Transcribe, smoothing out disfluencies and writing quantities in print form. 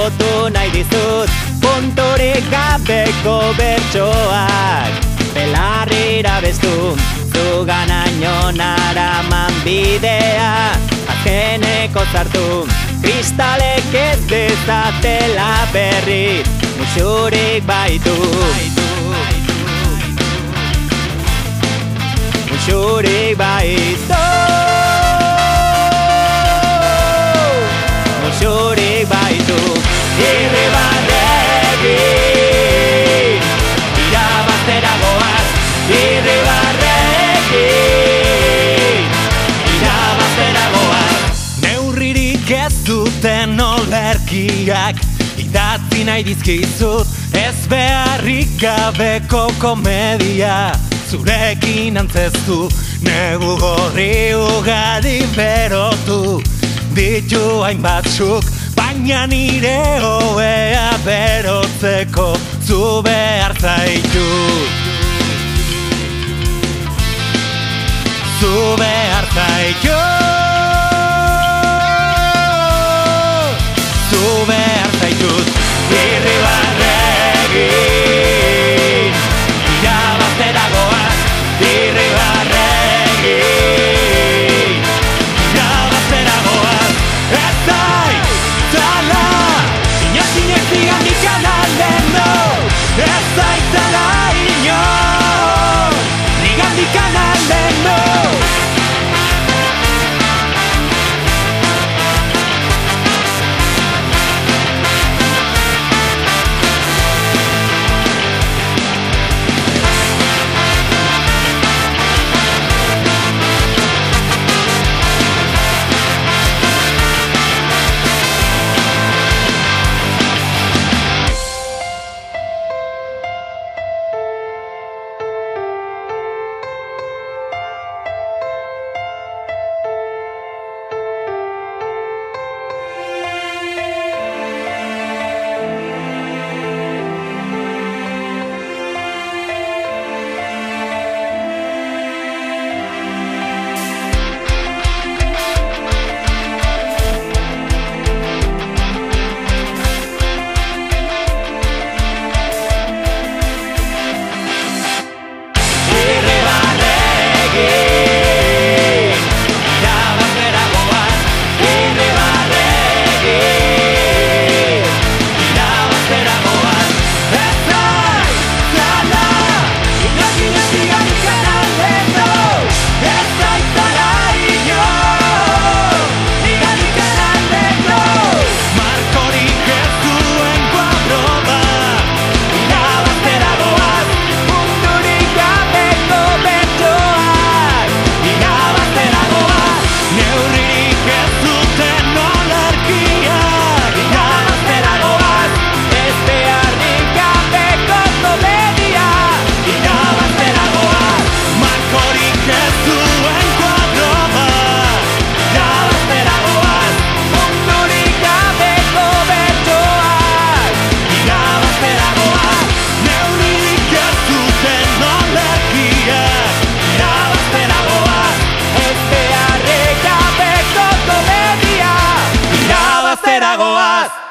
Lotu nahi dizut punturik gabeko bertsoak, belarrira bestu zuganaino naraman bidea, azkeneko zartu kristalek ez dezatela berriz musurik baitu. Musurik baitu, musurik baitu. Irribarrekin irabaztera goaz, irribarrekin irabaztera goaz. Neurririk ez duten olerkiak idatzi nahi dizkizut, ez beharrik gabeko komedia. Zurekin antzestu, negu gorri ugari berotu ditu hainbatzuk, baina nire hobea berotzeko zu behar zaitu. Zu behar zaitu, zu behar zaitut. Irribarrekin irabaztera goaz, irribarrekin irabaztera goaz. Ez zaitala inoz zigandik analendo, ez zaitala inoz zigandik analendo. Goaz.